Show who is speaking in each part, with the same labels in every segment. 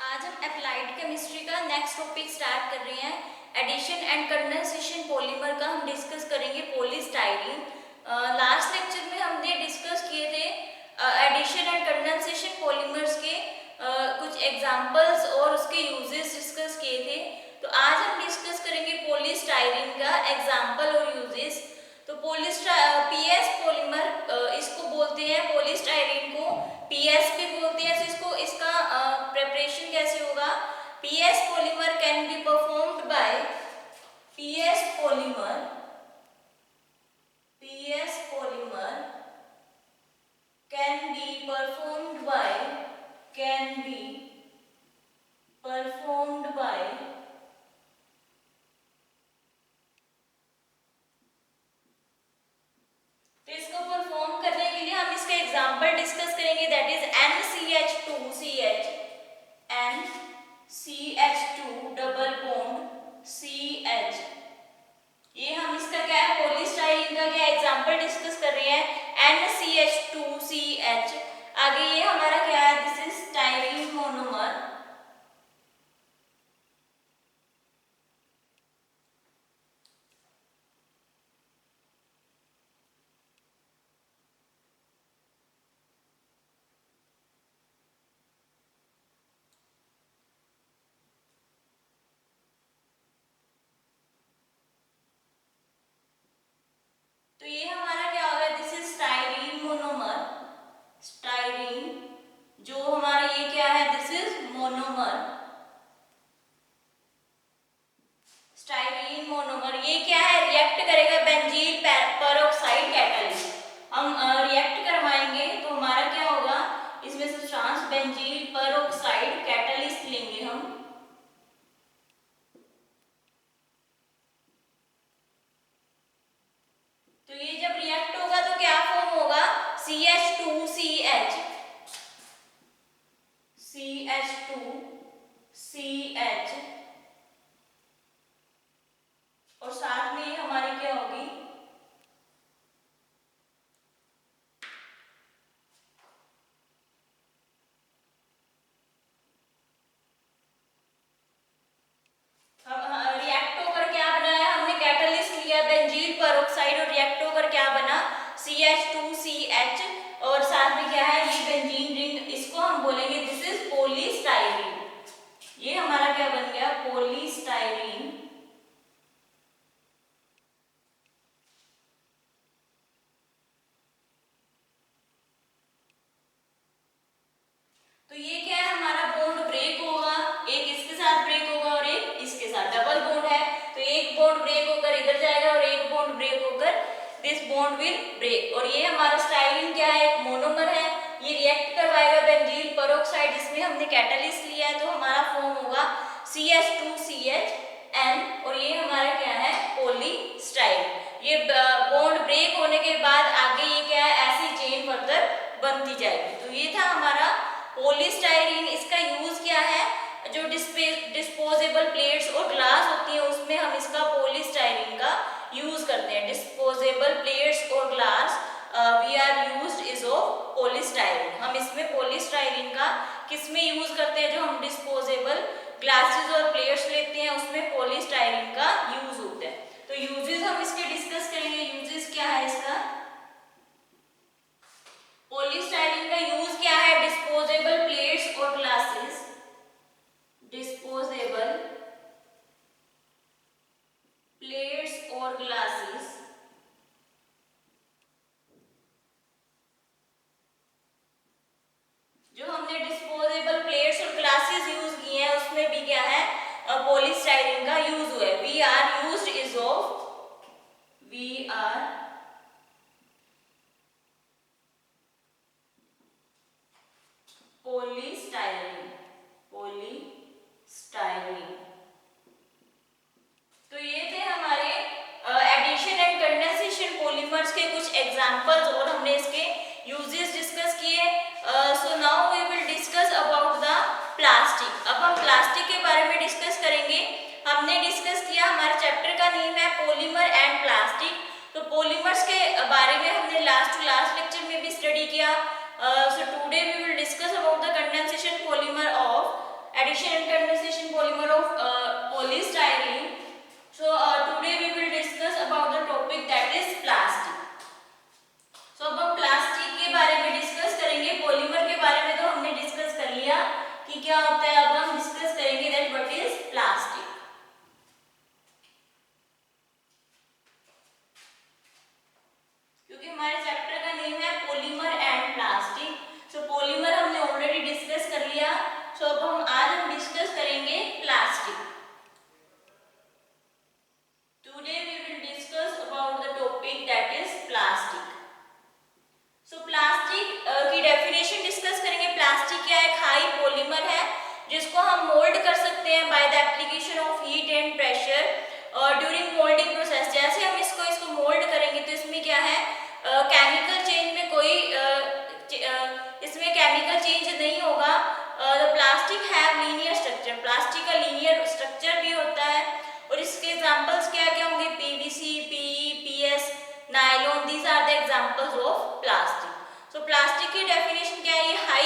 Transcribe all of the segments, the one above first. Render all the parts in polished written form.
Speaker 1: आज हम applied chemistry का नेक्स्ट टॉपिक स्टार्ट कर रहे हैं। एडिशन एंड कंडेंसेशन पॉलीमर का हम डिस्कस करेंगे पॉलीस्टाइरीन। लास्ट लेक्चर में हमने डिस्कस किए थे एडिशन एंड कंडेंसेशन पॉलीमर्स के कुछ एग्जांपल्स और उसके यूजेस डिस्कस किए थे। तो आज हम डिस्कस करेंगे पॉलीस्टाइरीन का एग्जांपल और यूजेस। तो पीएस पॉलीमर इसको बोलते हैं, पॉलीस्टाइरीन को पीएस भी बोलते हैं। तो इसको इसका प्रिपरेशन कैसे होगा? PS polymer can be performed by PS polymer can be performed by तो इसको परफॉर्म करने के लिए हम इसका एग्जांपल डिस्कस करेंगे, that is NCH2CH NCH2 double bond CH। ये हम इसका क्या है, पॉलीस्टाइरीन का क्या एग्जांपल डिस्कस कर रहे हैं, NCH2CH। आगे ये हमारा क्या है, दिस इज स्टाइरीन मोनोमर। तो ये हमारा क्या होगा, this is styrene monomer. Styrene जो हमारा ये क्या है, this is monomer. Styrene monomer ये क्या है, रिएक्ट करेगा बेंजील पेरोक्साइड कैटालिस्ट। हम रिएक्ट करवाएंगे तो हमारा क्या होगा, इसमें सब्सटेंस बेंजील पेरोक्साइड कैटालिस्ट लेंगे हम। तो ये जब रिएक्ट होगा तो क्या फॉर्म होगा, CH2CH और साथ में हमारी क्या होगी, रिएक्ट होकर क्या बनाया हमने, कैटालिस्ट लिया बेंजील पेरोक्साइड और रिएक्ट होकर क्या बना, CH2CH और साथ में क्या है, ये बेंजीन रिंग, इसको हम बोलेंगे दिस इज पॉलीस्टाइरीन। ये हमारा क्या बन गया, पॉलीस्टाइरीन। तो ये क्या है, हमारा बॉन्ड ब्रेक होगा, एक इसके साथ ब्रेक होगा और एक इसके साथ, डबल बॉन्ड है तो एक बॉन्ड ब्रेक होकर इधर जाएगा और एक बॉन्ड ब्रेक होकर दिस बॉन्ड विल ब्रेक। और ये हमारा स्टाइरीन क्या है, एक मोनोमर है, ये रिएक्ट करवाएगा बेंजील पेरोक्साइड जिसमें हमने कैटालिस्ट लिया है, तो हमारा फॉर्म होगा CH2CHN और ये हमारा क्या है, पॉलीस्टाइरीन। ये बॉन्ड ब्रेक होने के बाद आगे ये क्या है, ऐसी चेन फर्दर बनती जाएगी। तो ये था हमारा पॉलीस्टाइरीन। इसका यूज क्या है, जो डिस्पोजेबल प्लेट्स और ग्लास होती है उसमें हम इसका पॉलीस्टाइरीन का यूज करते हैं। डिस्पोजेबल प्लेट्स और glass we are used is of polystyrene. हम इसमें पॉलीस्टाइरीन का किसमें यूज करते हैं, जो हम डिस्पोजेबल ग्लासेस और प्लेट्स लेते हैं उसमें पॉलीस्टाइरीन का यूज होता है। तो यूजेस हम इसके डिस्कस करेंगे। यूजेस क्या है इसका, पॉलीस्टाइरीन का यूज क्या है, डिस्पोजेबल प्लेट्स और ग्लासेस, डिस्पोजेबल प्लेट्स और ग्लासेस, जो हमने डिस्पोजेबल प्लेट्स और ग्लासेस यूज किए हैं उसमें भी क्या है, पॉलीस्टाइरीन का यूज हुआ है। We are used is of polystyrene. तो ये थे हमारे एडिशन एंड कंडेंसेशन पॉलीमर्स के कुछ एग्जांपल्स और हमने इसके यूजेस डिस्कस किए। So now we will discuss about the plastic. अब हम प्लास्टिक के बारे में डिस्कस करेंगे। हमने डिस्कस किया, हमारे चैप्टर का नेम है पॉलीमर एंड प्लास्टिक। तो पॉलीमर्स के बारे में हमने लास्ट लेक्चर में भी स्टडी किया। So today we will discuss about the condensation polymer of addition plastic. Today we will discuss about the topic that is plastic. So plastic की definition discuss करेंगे. प्लास्टिक क्या है? एक हाई पॉलीमर है जिसको हम मोल्ड कर सकते हैं by the application of heat and pressure during moulding process. जैसे हम इसको मोल्ड करेंगे तो इसमें क्या है, केमिकल चेंज में कोई इसमें केमिकल चेंज नहीं होगा. The plastic have linear structure. Plastic का लीनियर स्ट्रक्चर भी होता है. और इसके एग्जांपल्स क्या क्या होंगे? PVC, PE, PS, nylon. These are the examples of plastic. So plastic की डेफिनेशन क्या है? ये हाई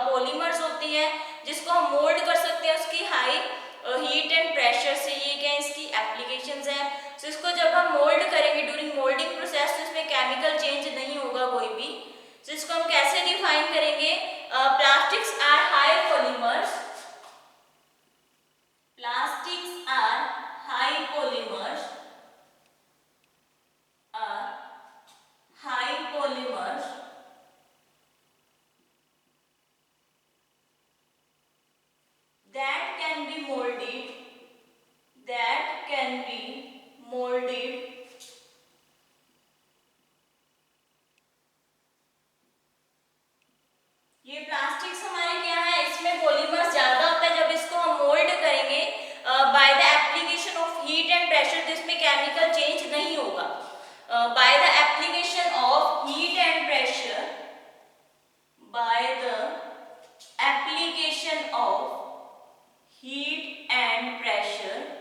Speaker 1: पॉलीमर्स होती है जिसको हम मोल्ड कर सकते हैं उसकी हाई हीट एंड प्रेशर से. ये क्या है? इसकी एप्लीकेशंस हैं. सो इसको जब हम मोल्ड करेंगे ड्यूरिंग मोल्डिंग प्रोसेस तो इसमें केमिकल चेंज नहीं होगा कोई भी. सो इसको हम कैसे डिफाइन करेंगे? Plastics are high polymers. Plastics are high polymers that can be molded ये प्लास्टिक्स हमारे क्या है? इसमें पॉलीमर्स ज्यादा होता है. जब इसको हम मोल्ड करेंगे by the application of heat and pressure तो इसमें केमिकल चेंज नहीं होगा. By the application of heat and pressure, by the application of heat and pressure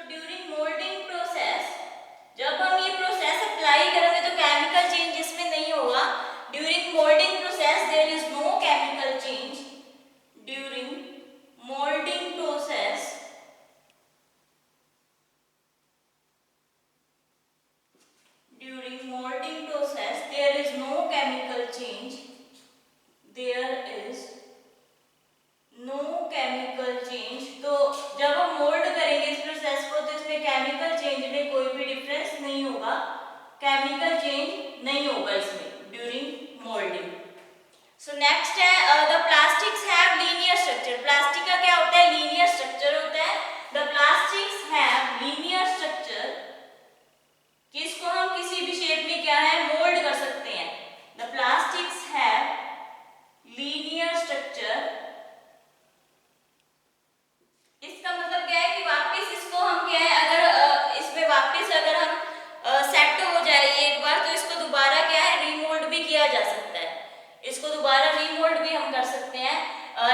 Speaker 1: during moulding process जब हम ये प्रोसेस अप्लाई करेंगे तो केमिकल चेंज इसमें नहीं होगा. During moulding process there is no chemical change. During moulding process there is no chemical change. There is no chemical change. तो जब हम मोल्ड करेंगे इस प्रोसेस को तो इसमें केमिकल चेंज में कोई भी डिफरेंस नहीं होगा. केमिकल चेंज नहीं होगा इसमें ड्यूरिंग मोल्डिंग. सो नेक्स्ट है the plastics have linear structure. Plastic का क्या होता है? लीनियर स्ट्रक्चर होता है. The plastics have linear structure. किसको हम किसी भी शेप में क्या है? मोल्ड कर सकते हैं. The plastics have linear structure. इसका मतलब क्या है कि वापस इसको हम क्या है, अगर इसमें वापस अगर हम सेट हो जाए एक बार तो इसको दोबारा क्या है? रीमोल्ड भी किया जा सकता है. इसको दोबारा रीमोल्ड भी हम कर सकते हैं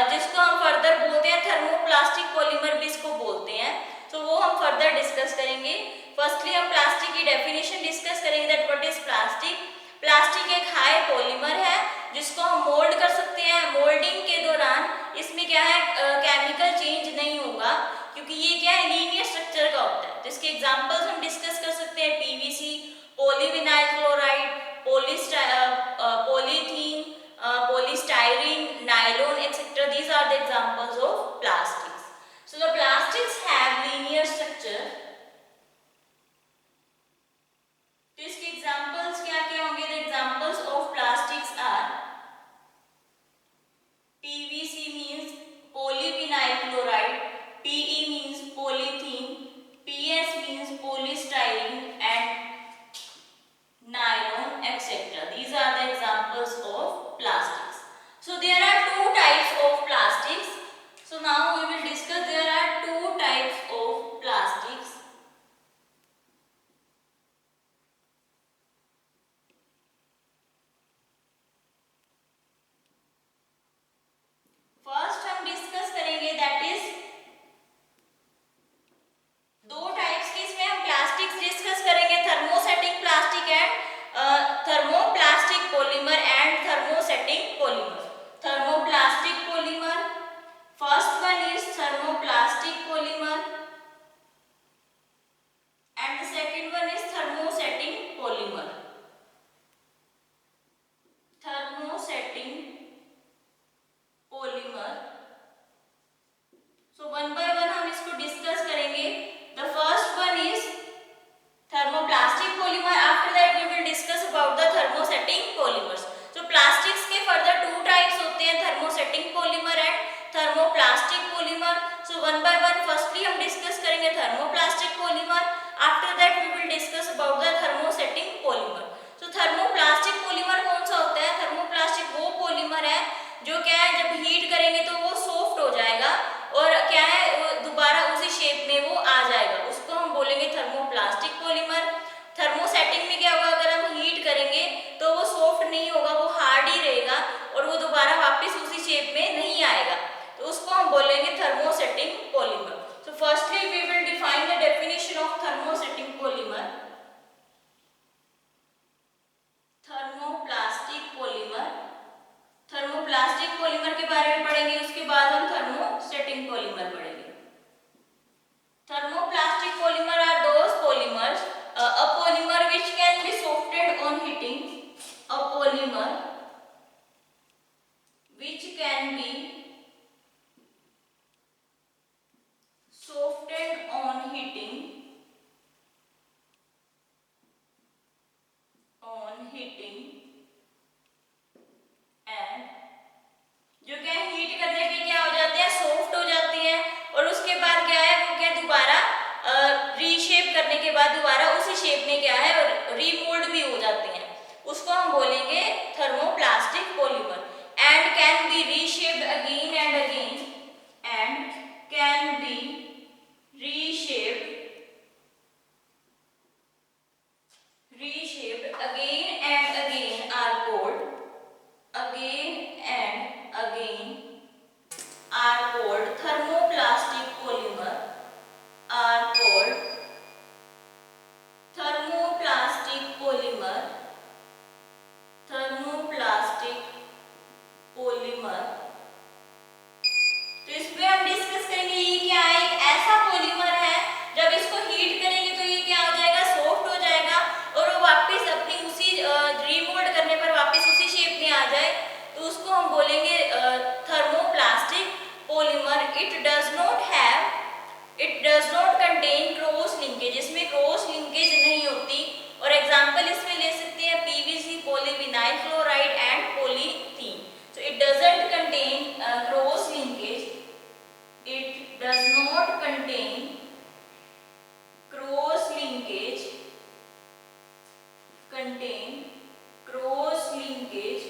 Speaker 1: जिसको हम फर्दर बोलते हैं थर्मोप्लास्टिक पॉलीमर भी इसको बोलते हैं. तो वो हम फर्दर डिस्कस करेंगे. फर्स्टली हम प्लास्टिक की डेफिनेशन डिस्कस करेंगे that what is plastic. Plastic एक हाई पॉलीमर है जिसको हम मोल्ड कर सकते हैं. मोल्डिंग के दौरान इसमें क्या है? केमिकल चेंज नहीं होगा क्योंकि ये क्या है? लीनियर स्ट्रक्चर का होता है. तो इसके एग्जांपल्स हम डिस्कस कर सकते हैं. PVC, polyvinyl chloride, polythene, polystyrene, nylon, etc. These are the examples of plastics. So the plastics have linear structure. तो इसके एग्जांपल्स क्या क्या होंगे? The examples of plastics are PVC means polyvinyl chloride, PE means polythene, PS means polystyrene, heating a polymer which can be softened on heating and जो क्या heat करने पे क्या हो जाते हैं, सॉफ्ट हो जाती हैं और उसके बाद क्या है वो क्या दोबारा रीशेप करने के बाद दोबारा उसी शेप में क्या है रीमोल्ड भी हो जाते हैं, उसको हम बोलेंगे thermoplastic polymer. And can be reshaped again and again and can be reshaped again and again are called thermoplastic polymer are called thermoplastic polymer तो इसमें हम डिस्कस करेंगे ये क्या है, एक ऐसा पॉलीमर है जब इसको हीट करेंगे तो ये क्या हो जाएगा, सॉफ्ट हो जाएगा और वो वापस अपनी उसी रीमोल्ड करने पर वापस उसी शेप में आ जाए तो उसको हम बोलेंगे thermoplastic polymer. It does not contain cross linkage, इसमें क्रॉस लिंकेज नहीं होती और एग्जांपल इसमें ले सकते हैं PVC, polyvinyl chloride and polythene. So it doesn't contain cross linkage, it does not contain cross linkage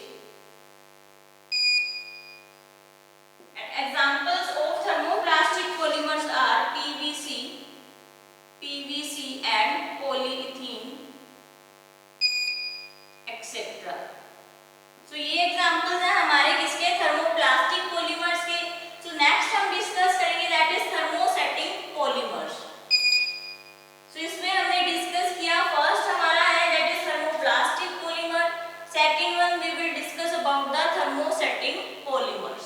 Speaker 1: and examples of thermoplastic polymers are PVC and polyethylene etc. So ये examples हैं हमारे किसके, थर्मोप्लास्टिक पॉलीमर्स के। So next हम discuss करेंगे that is thermosetting polymers. So इसमें हमने discuss किया फर्स्ट हमारा है that is thermoplastic polymer, second one we will discuss about the thermosetting polymers.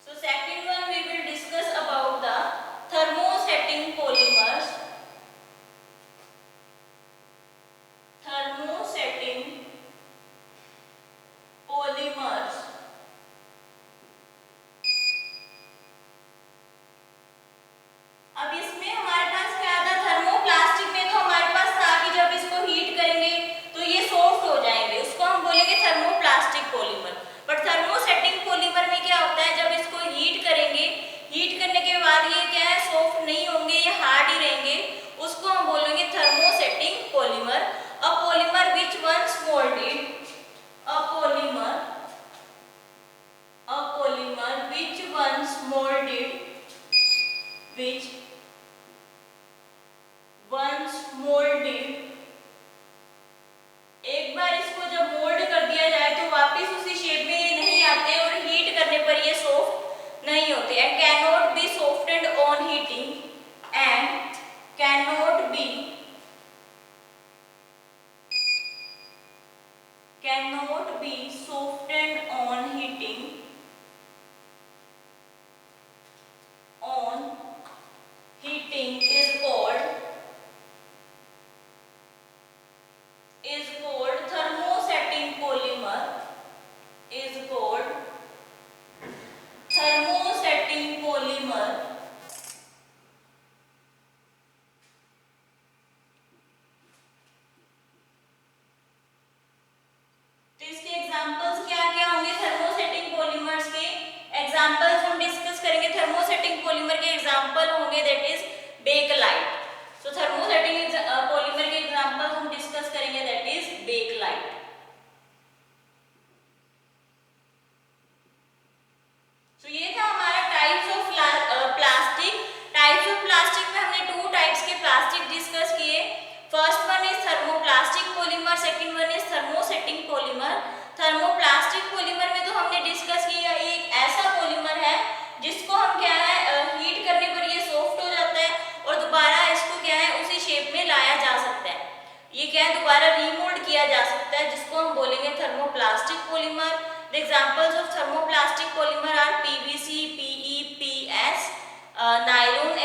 Speaker 1: So second one we will discuss about the thermosetting polymers। अब इसमें हमारे पास क्या था, थर्मोप्लास्टिक में तो हमारे पास था कि जब इसको हीट करेंगे तो ये सॉफ्ट हो जाएंगे, उसको हम बोलेंगे thermoplastic polymer. But thermosetting polymer में क्या होता है, जब इसको हीट करेंगे, हीट करने के बाद ये क्या है, सॉफ्ट नहीं होंगे, ये हार्ड ही रहेंगे, उसको हम बोलेंगे thermosetting polymer. A polymer which once moulded, a polymer which once molded एक बार इसको जब मोल्ड कर दिया जाए तो वापस उसी शेप में ये नहीं आते और हीट करने पर ये सॉफ्ट नहीं होते and can not be softened on heating and can not B softened on heating is called thermosetting polymer, तो इसके एग्जांपल्स क्या क्या होंगे थर्मोसेटिंग पॉलीमर्स के, एग्जांपल्स हम डिस्कस करेंगे। थर्मोसेटिंग पॉलीमर के एग्जांपल होंगे that is Bakelite. So thermosetting polymer के एग्जांपल्स हम डिस्कस करेंगे दैट इज बेकलाइट। सो ये था हमारा types of plastic. Types of plastic में हमने टू टाइप्स के प्लास्टिक डिस्कस किए। First one is thermoplastic polymer, second one is thermosetting polymer. Thermoplastic polymer में तो हमने डिस्कस किया एक ऐसा पॉलीमर है जिसको हम क्या है हीट करने पर ये सॉफ्ट हो जाता है और दोबारा इसको क्या है उसी शेप में लाया जा सकता है, ये क्या है दोबारा रीमोल्ड किया जा सकता है, जिसको हम बोलेंगे thermoplastic polymer. The examples of thermoplastic polymer are PVC, PE, PS, nylon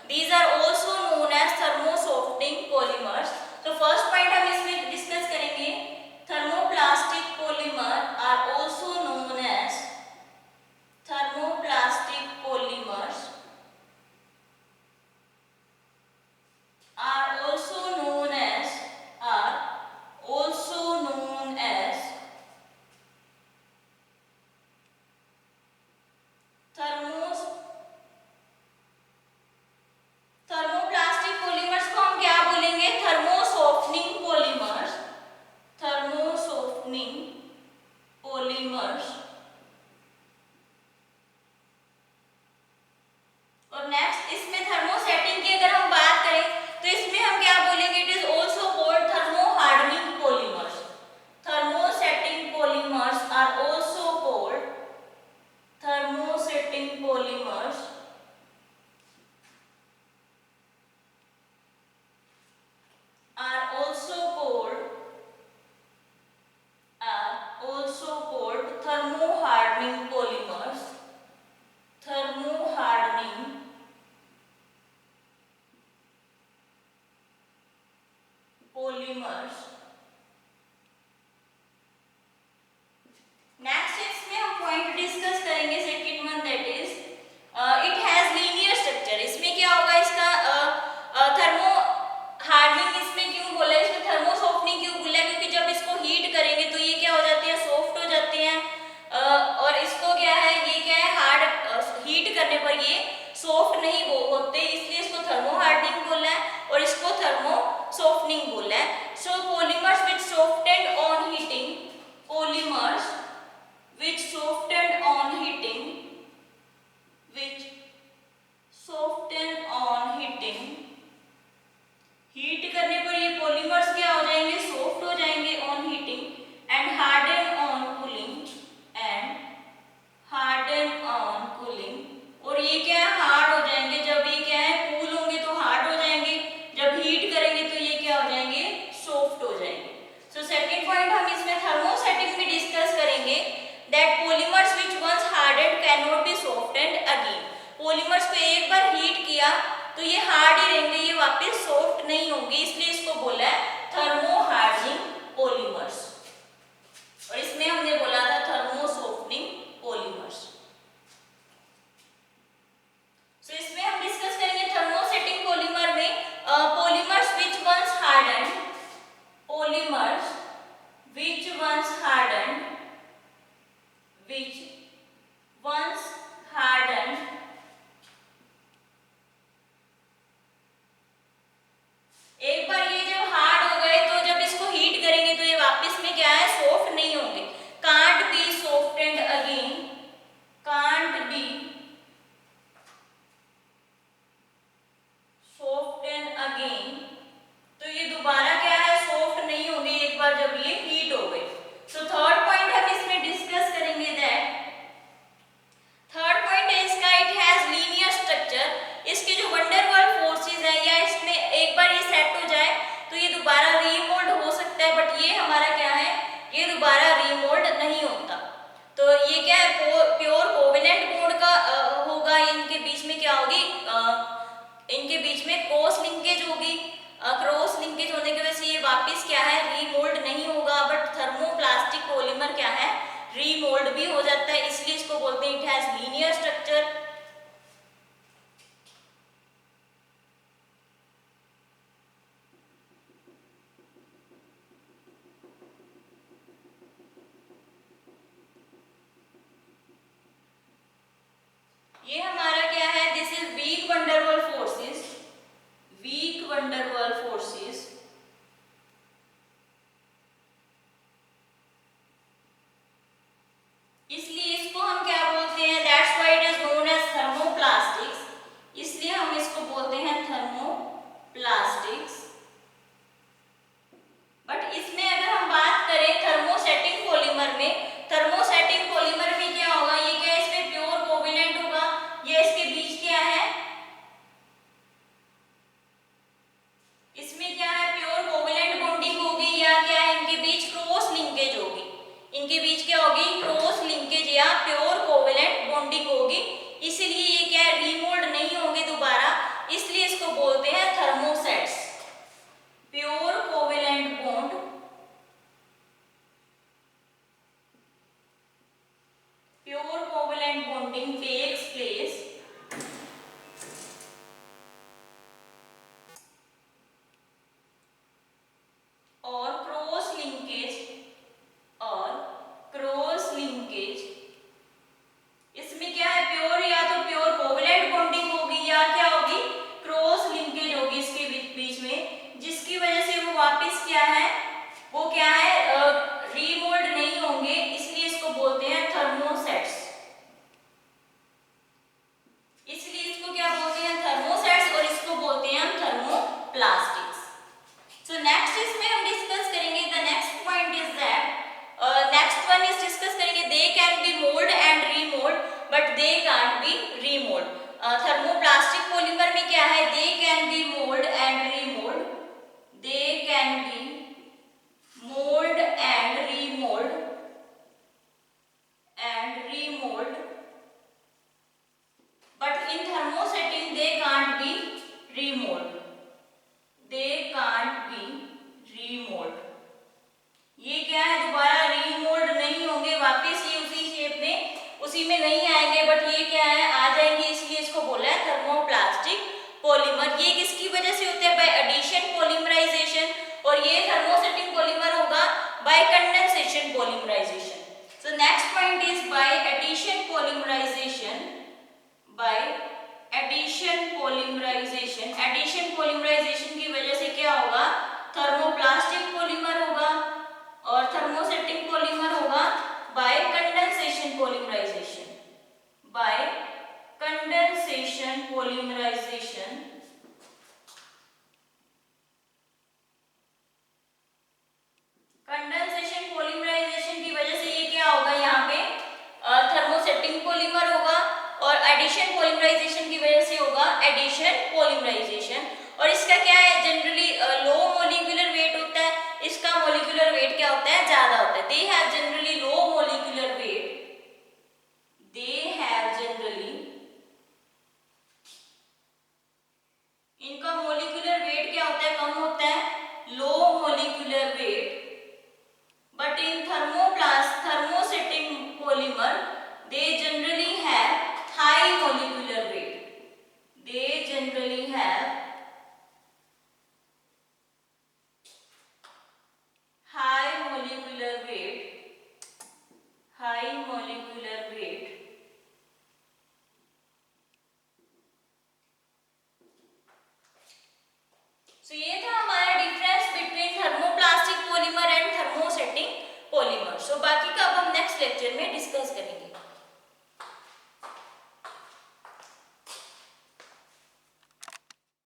Speaker 1: These are also known as thermosoftening polymers. तो फर्स्ट पॉइंट हम इसमें डिस्कस करेंगे, thermoplastic polymer are also known as thermoplastic polymers are also known as thermoplastic polymers को हम क्या बोलेंगे, thermosoftening polymers, thermosoftening polymers। और next इसमें थर्मोसेटिंग की अगर हम बात करें तो इसमें हम क्या बोलेंगे, it is also called thermo hardening polymers. Thermosetting polymers are also called thermosetting polymers are also called thermo hardening polymers, thermo hardening polymers। Next इसमें हम पॉइंट डिस्कस करेंगे second one, that is it has linear structure. इसमें क्या होगा, इसका thermo hardening इसमें क्यों बोला है, इसमें थर्मो सॉफ्टनिंग क्यों बोला है, क्योंकि जब इसको हीट करेंगे तो ये क्या हो जाते हैं, सॉफ्ट हो जाते हैं। और इसको क्या है, ये क्या है, हार्ड हीट करने पर ये सॉफ्ट नहीं होते, इसलिए इसको थर्मो हार्डनिंग बोला है और इसको थर्मो सॉफ्टनिंग बोला है। So polymers which softened on heating, polymers which soften on heating, which soften on heating, heat करने पर ये पॉलीमर्स क्या हो जाएंगे, सॉफ्ट हो जाएंगे on heating, and harden on cooling, and harden on cooling. और ये क्या है, हार्ड हो जाएंगे, जब ये क्या है कूल होंगे तो हार्ड हो जाएंगे, जब हीट करेंगे तो ये क्या हो जाएंगे, सॉफ्ट हो जाएंगे। सो सेकंड पॉइंट हम इसमें थर्मोसेटिंग में डिस्कस करेंगे, that polymers which once hardened can not be softened again. Polymers को एक बार हीट किया तो ये हार्ड ही रहेंगे, ये वापस सॉफ्ट नहीं होंगे, इसलिए इसको बोला है थर्मो हार्डनिंग पॉलीमर्स। और इसमें हमने बोला था थर्मो सॉफ्टनिंग पॉलीमर्स। सो इसमें हम डिस्कस करेंगे थर्मोसेटिंग पॉलीमर में polymers which once hardened, polymers which once hardened, एक बार ये जब हार्ड हो गए तो जब इसको हीट करेंगे तो ये वापस में क्या है, सॉफ्ट नहीं होंगे, can't be softened again, can't be softened again। तो ये दोबारा क्या है, सॉफ्ट नहीं होंगे एक बार जब ये हीट हो गए। सो थर्ड पॉइंट हम इसमें डिस्कस करेंगे, दैट थर्ड पॉइंट है इसका, इट हैज लीनियर स्ट्रक्चर। इसके जो वंडरवॉल फोर्सेस है, या इसमें एक बार ये सेट हो जाए तो ये दोबारा रीमोल्ड हो सकता है, बट ये हमारा क्या है, ये दोबारा रीमोल्ड नहीं होता। तो ये क्या है, प्योर कोवेलेंट बॉन्ड का होगा, इनके बीच में क्या होगी, इनके बीच में क्रॉस लिंकेज होगी, क्रॉस लिंकेज होने की वजह से ये वापस क्या है, रीमोल्ड नहीं होगा। बट थर्मोप्लास्टिक पॉलीमर क्या है, रीमोल्ड भी हो जाता है, इसलिए इसको बोलते हैं इट हैज लीनियर स्ट्रक्चर। ये हमारा क्या है, this is weak Van der Waals forces, weak Van der Waals forces. इसलिए इसको हम क्या बोलते हैं, that's why it is known as thermoplastic polymer में क्या है, they can be mould and remould, they can be mold and remold but in thermosetting they can't be remold, they can't be remold. ये क्या है, दोबारा remould नहीं होंगे, वापस ये उसी शेप में उसी में नहीं आएंगे, बट ये क्या है आ जाएंगे, इसलिए इसको बोला है थर्मोप्लास्टिक पॉलीमर। ये किसकी वजह से होता है, बाय एडिशन पॉलीमराइजेशन, और ये थर्मोसेटिंग पॉलीमर होगा by condensation polymerisation. So next point is by addition polymerisation, by addition polymerisation. Addition polymerisation की वजह से क्या होगा, थर्मोप्लास्टिक पॉलीमर होगा और थर्मोसेटिंग पॉलीमर होगा by condensation polymerisation, by condensation polymerisation. Condensation polymerisation की वजह से ये क्या होगा, यहाँ पे थर्मोसेटिंग पॉलीमर होगा, और एडिशन पॉलीमराइजेशन की वजह से होगा एडिशन पॉलीमराइजेशन। और इसका क्या है, जनरली लो मॉलिक्यूलर वेट होता है, इसका मॉलिक्यूलर वेट क्या होता है, ज्यादा होता है। They have generally low molecular weight, they have generally, इनका मॉलिक्यूलर वेट क्या होता है, कम होता है, low molecular weight. But in thermosetting polymer, they generally have high molecular weight. They generally have high molecular weight. High molecular weight. So ये था हमारा difference between thermoplastic polymer and thermosetting polymer. So बाकी का अब हम next lecture में discuss करेंगे।